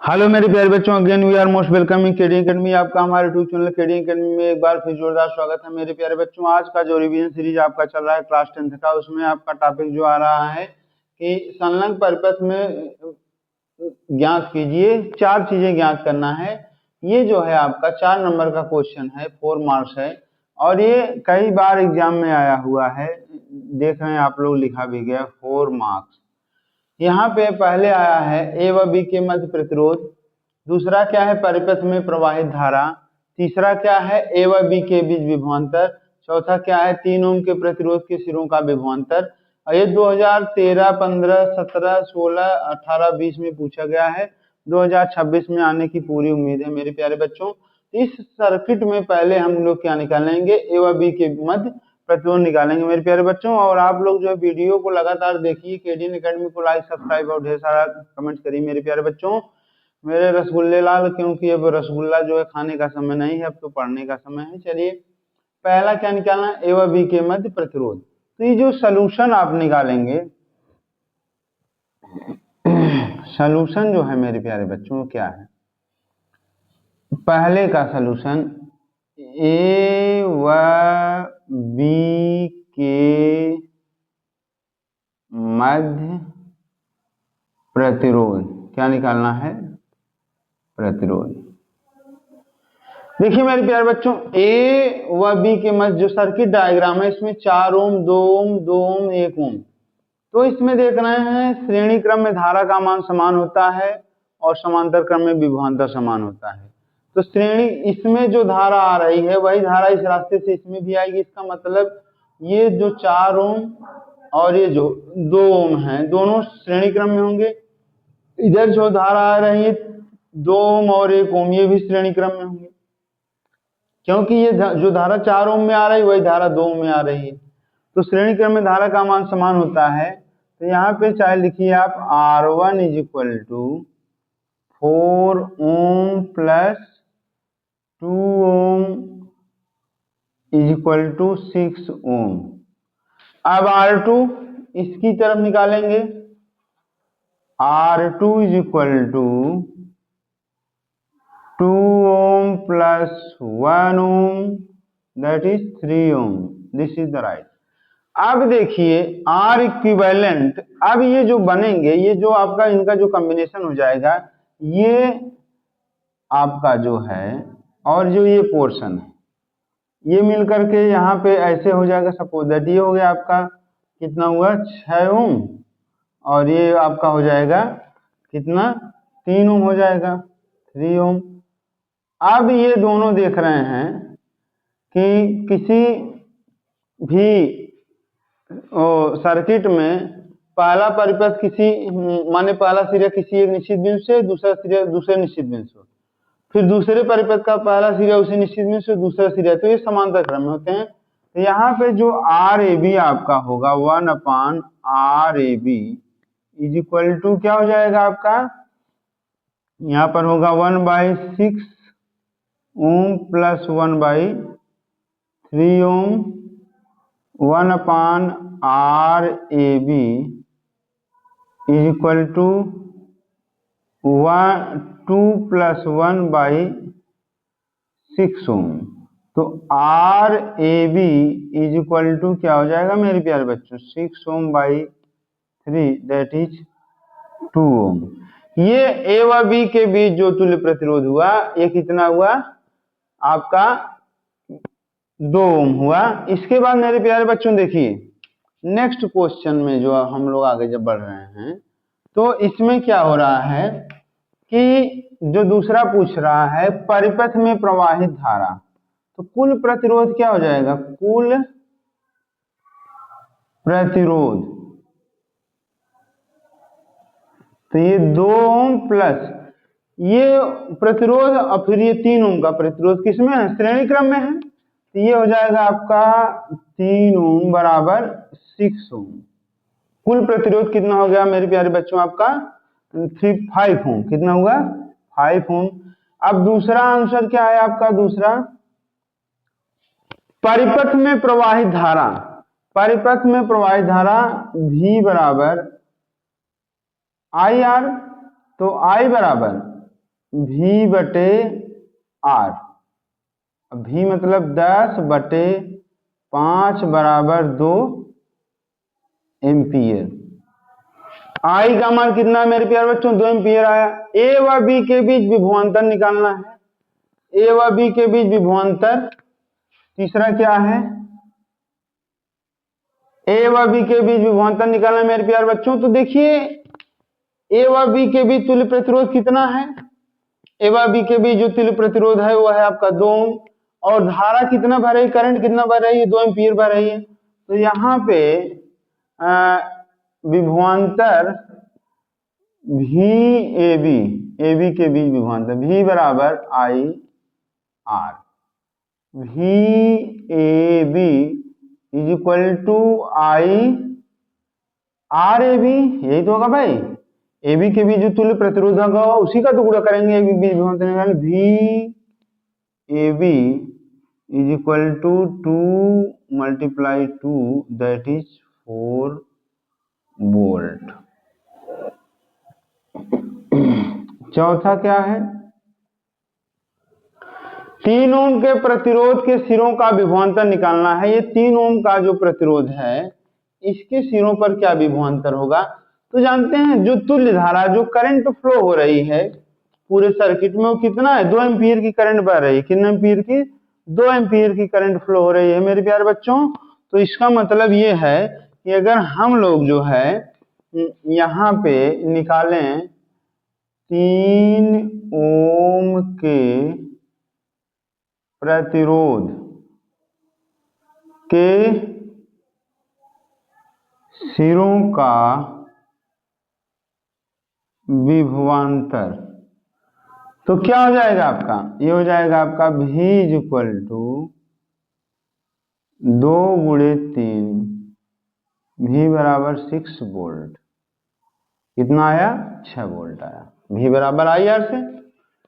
Hello मेरे प्यारे बच्चों, again we are most welcoming KD academy. आपका हमारे यूट्यूब चैनल केडी एकेडमी में एक बार फिर जोरदार स्वागत है। मेरे प्यारे बच्चों, आज का जो रिवीजन सीरीज आपका चल रहा है क्लास 10th का, उसमें आपका टॉपिक जो आ रहा है कि संलग्न परिपथ में ज्ञात कीजिए, चार चीजें ज्ञात करना है। ये जो है आपका 4 नंबर का क्वेश्चन है, 4 मार्क्स है और ये कई बार एग्जाम में आया हुआ है। देख रहे हैं आप लोग, लिखा भी गया 4 मार्क्स। यहाँ पे पहले आया है ए व बी के मध्य प्रतिरोध, दूसरा क्या है परिपथ में प्रवाहित धारा, तीसरा क्या है ए व बी के बीच विभवांतर, चौथा क्या है 3 ओम के प्रतिरोध के सिरों का विभवांतर। और ये 2013, 15, 17, 16, 18, 20 में पूछा गया है। 2026 में आने की पूरी उम्मीद है मेरे प्यारे बच्चों। इस सर्किट में पहले हम लोग क्या निकालेंगे, ए व बी के मध्य प्रतिरोध निकालेंगे मेरे प्यारे बच्चों। और आप लोग जो है वीडियो को लगातार देखिए, केडीएन एकेडमी को लाइक सब्सक्राइब और ढेर सारा कमेंट करिए मेरे प्यारे बच्चों। मेरे रसगुल्ले लाल, क्योंकि अब रसगुल्ला जो है खाने का समय नहीं है, अब तो पढ़ने का समय है। चलिए पहला क्या निकालना, ए व बी के मध्य प्रतिरोध। तो ये जो सलूशन आप निकालेंगे, सलूशन जो है मेरे प्यारे बच्चों क्या है, पहले का सलूशन ए व बी के मध्य प्रतिरोध, क्या निकालना है, प्रतिरोध। देखिए मेरे प्यारे बच्चों, ए व बी के मध्य जो सर्किट डायग्राम है, इसमें 4 ओम, 2 ओम, 2 ओम, 1 ओम। तो इसमें देख रहे हैं श्रेणी क्रम में धारा का मान समान होता है और समांतर क्रम में विभवांतर समान होता है। तो श्रेणी, इसमें जो धारा आ रही है वही धारा इस रास्ते से इसमें भी आएगी। इसका मतलब ये जो 4 ओम और ये जो 2 ओम है, दोनों श्रेणी क्रम में होंगे। इधर जो धारा आ रही है 2 ओम और 1 ओम, ये भी श्रेणी क्रम में होंगे, क्योंकि ये जो धारा 4 ओम में आ रही है वही धारा 2 ओम में आ रही है। तो श्रेणी क्रम में धारा का मान समान होता है। तो यहाँ पे चाहे लिखिए आप R1 is equal to 4 ohm plus 2 ohm is equal to 6 ohm. अब R2 इसकी तरफ निकालेंगे, R2 is equal to 2 ohm plus 1 ohm, that is 3 ohm. This is the right. अब देखिए R इक्विवेलेंट, अब ये जो बनेंगे, ये जो आपका इनका जो कॉम्बिनेशन हो जाएगा, ये आपका जो है और जो ये पोर्शन है, ये मिलकर के यहाँ पे ऐसे हो जाएगा। सपोज दैट ये हो गया आपका, कितना हुआ 6 ओम, और ये आपका हो जाएगा कितना, 3 ओम हो जाएगा, 3 ओम। अब ये दोनों देख रहे हैं कि किसी भी सर्किट में पहला परिपथ किसी, माने पहला सिरा किसी एक निश्चित बिंदु से, दूसरा सिरा दूसरे निश्चित बिंदु से, फिर दूसरे परिपथ का पहला सिरा उसी निश्चित बिंदु से दूसरा सिरा, तो ये समांतर क्रम में होते हैं। तो यहाँ पे जो आर ए बी आपका होगा 1/RAB इज इक्वल टू क्या हो जाएगा आपका, यहाँ पर होगा 1/6 ohm plus 1/3 ohm 1/RAB is equal to 2 plus 1/6 ohm. तो RAB इज इक्वल टू क्या हो जाएगा मेरे प्यारे बच्चों, 6 ओम बाई 3, दैट इज 2 ओम। ये ए व बी के बीच जो तुल्य प्रतिरोध हुआ, ये कितना हुआ आपका, 2 ओम हुआ। इसके बाद मेरे प्यारे बच्चों देखिए नेक्स्ट क्वेश्चन में जो हम लोग आगे जब बढ़ रहे हैं, तो इसमें क्या हो रहा है कि जो दूसरा पूछ रहा है परिपथ में प्रवाहित धारा, तो कुल प्रतिरोध क्या हो जाएगा, कुल प्रतिरोध, तो ये 2 ओम प्लस ये प्रतिरोध और फिर ये 3 ओम का प्रतिरोध किसमें है, श्रेणी क्रम में है। तो ये हो जाएगा आपका 3 ओम बराबर 6 ओम। कुल प्रतिरोध कितना हो गया मेरे प्यारे बच्चों आपका 5 ओम, कितना हुआ 5 ओम। अब दूसरा आंसर क्या है आपका, दूसरा परिपथ में प्रवाहित धारा, परिपथ में प्रवाहित धारा V बराबर IR, तो I बराबर V बटे R। V मतलब 10/5 बराबर 2 एम्पियर। I का मान कितना है मेरे प्यारे बच्चों? 2 एम्पियर आया। A व B के बीच विभवांतर निकालना है। A व B के बीच विभवांतर। तीसरा क्या है? A व B के बीच विभवांतर निकालना है मेरे प्यारे बच्चों। तो देखिए A व B के बीच तुल्य प्रतिरोध कितना है? A व B के बीच जो तुल्य प्रतिरोध है वो है आपका 2 ओम। और धारा कितना भर रही है, करंट कितना भर रही है? 2 एम्पियर भर रही है। तो यहाँ पे विभवांतर AB के बीच विभवांतर V बराबर I R। VAB is equal to I RAB। यही तो होगा भाई। AB के बीच जो तुल्य प्रतिरोध होगा उसी का टुकड़ा करेंगे। AB बीच विभवांतर निकालें। VAB is equal to 2 × 2 that is 4 volt. चौथा क्या है? 3 ओम के प्रतिरोध के सिरों का विभवांतर निकालना है। ये 3 ओम का जो प्रतिरोध है इसके सिरों पर क्या विभवांतर होगा? तो जानते हैं जो तुल्य धारा जो करंट फ्लो हो रही है पूरे सर्किट में वो कितना है? 2 एम्पियर की करंट बह रही है। कितने एम्पियर की? 2 एम्पियर की करंट फ्लो हो रही है मेरे प्यारे बच्चों। तो इसका मतलब ये है कि अगर हम लोग जो है यहाँ पे निकालें 3 ओम के प्रतिरोध के सिरों का विभवांतर तो क्या हो जाएगा आपका? ये हो जाएगा आपका V is equal to 2 × 3 V बराबर 6 वोल्ट। कितना आया? 6 वोल्ट आया। V बराबर IR से।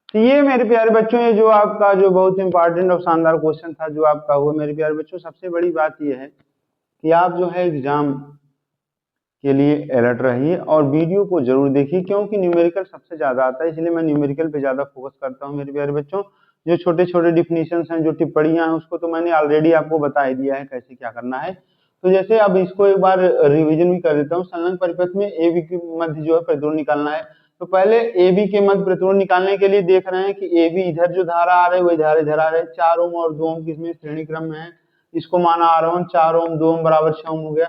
तो ये मेरे प्यारे बच्चों ये जो आपका जो बहुत इंपॉर्टेंट और शानदार क्वेश्चन था जो आपका हुआ मेरे प्यारे बच्चों। सबसे बड़ी बात ये है कि आप जो है एग्जाम के लिए अलर्ट रहिए और वीडियो को जरूर देखिए, क्योंकि न्यूमेरिकल सबसे ज्यादा आता है, इसलिए मैं न्यूमेरिकल पे ज्यादा फोकस करता हूँ मेरे प्यारे बच्चों। जो छोटे छोटे डिफिनीशंस हैं, जो टिप्पणियां हैं, उसको तो मैंने ऑलरेडी आपको बता ही दिया है कैसे क्या करना है। तो जैसे अब इसको एक बार रिवीजन भी कर देता हूँ। संलग्न परिपथ में ए बी के मध्य जो है प्रतिरोध निकालना है। तो पहले ए बी के मध्य प्रतिरोध निकालने के लिए देख रहे हैं कि ए बी इधर जो धारा आ रही है वही धारा इधर आ रही है। 4 ओम और 2 ओम किसमें श्रेणी क्रम में है, इसको माना R1। 4 ओम 2 ओम बराबर 6 ओम हो गया।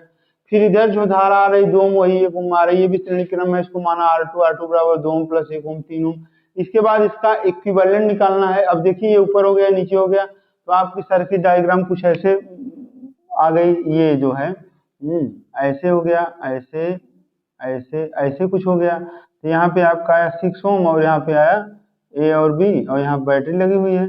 फिर इधर जो धारा आ रही 2 ओम वही 1 ओम आ रही है, ये भी श्रेणी क्रम है, इसको माना R2 बराबर 2 ओम प्लस 1 ओम 3 ओम। इसके बाद इसका इक्विवेलेंट निकालना है। अब देखिए ये ऊपर हो गया नीचे हो गया, तो आपकी सर्किट डायग्राम कुछ ऐसे आ गई। ये जो है ऐसे हो गया, ऐसे ऐसे ऐसे कुछ हो गया। तो यहाँ पे आपका आया 6 ओम और यहाँ पे आया A और B और यहाँ बैटरी लगी हुई है।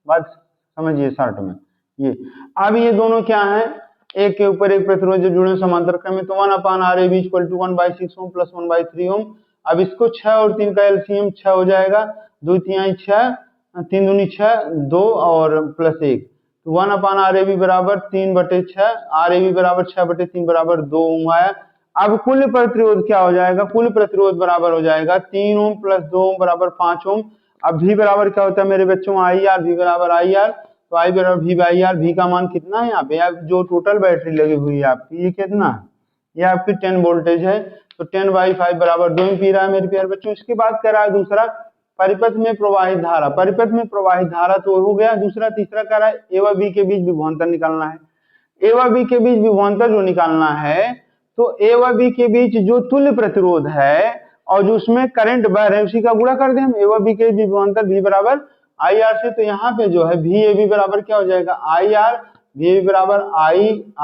बात समझिए शॉर्ट में ये। अब ये दोनों क्या है? एक के ऊपर एक प्रतिरोध जो जुड़े समांतर क्रम में, तो 1/RAB equal to 1/6 ohm plus 1/3 ohm. अब इसको 6 और 3 का एलसीएम 6 हो जाएगा। 2 3 6, 3 दूनी 6, 2 और प्लस 1, 1/RAB बराबर 3/6, RAB बराबर 6/3 बराबर 2 ओम आया। अब कुल प्रतिरोध क्या हो जाएगा? कुल प्रतिरोध बराबर हो जाएगा 3 ओम प्लस 2 ओम बराबर 5 ओम। अब V बराबर क्या होता है मेरे बच्चों? IR। V बराबर IR, तो I बराबर V बाई आर। V का मान कितना है यहाँ पे? आप जो टोटल बैटरी लगी हुई है आपकी ये कितना है? ये आपकी 10 वोल्टेज है, तो 10/5 बराबर 2 एम्पीयर है मेरे प्यारे बच्चों। इसके बाद कह रहा है दूसरा परिपथ में प्रवाहित धारा। परिपथ में प्रवाहित धारा तो हो गया। दूसरा तीसरा कह रहा है A व B के बीच विभवांतर निकालना है। A व B के बीच विभवांतर जो निकालना है, तो A व B के बीच जो तुल्य प्रतिरोध है और जो उसमें करंट बह रहे हैं उसी का गुणा कर दें हम। A व B के बीच विभवांतर V बराबर IR से। तो यहाँ पे जो है VAB बराबर क्या हो जाएगा? IR। VAB बराबर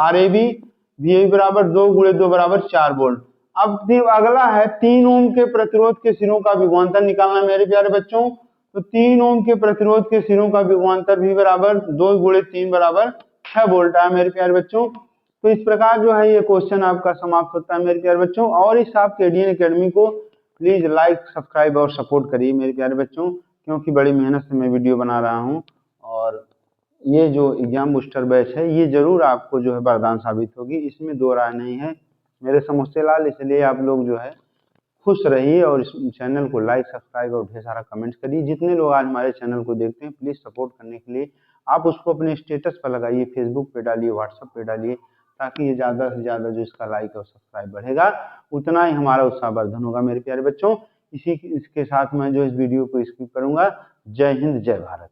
RAB। VAB बराबर 2 × 2 बराबर 4 वोल्ट। अब अगला है 3 ओम के प्रतिरोध के सिरों का विभवांतर निकालना मेरे प्यारे बच्चों। तो 3 ओम के प्रतिरोध के सिरों का विभवांतर V बराबर 2 × 3 बराबर 6 वोल्ट है मेरे प्यारे बच्चों। तो इस प्रकार जो है ये क्वेश्चन आपका समाप्त होता है मेरे प्यारे बच्चों। और इस आप केडीएन एकेडमी को प्लीज लाइक, सब्सक्राइब और सपोर्ट करिए मेरे प्यारे बच्चों, क्योंकि बड़ी मेहनत से मैं वीडियो बना रहा हूं। और ये जो एग्जाम बूस्टर बैच है ये जरूर आपको जो है वरदान साबित होगी, इसमें दो राय नहीं है मेरे समोसे लाल। इसलिए आप लोग जो है खुश रहिए और इस चैनल को लाइक, सब्सक्राइब और ढेर सारा कमेंट्स करिए। जितने लोग आज हमारे चैनल को देखते हैं, प्लीज़ सपोर्ट करने के लिए आप उसको अपने स्टेटस पर लगाइए, फेसबुक पे डालिए, व्हाट्सएप पे डालिए, ताकि ये ज़्यादा से ज़्यादा जो इसका लाइक और सब्सक्राइब बढ़ेगा, उतना ही हमारा उत्साहवर्धन होगा मेरे प्यारे बच्चों। इसके साथ मैं जो इस वीडियो को स्किप करूँगा। जय हिंद, जय भारत।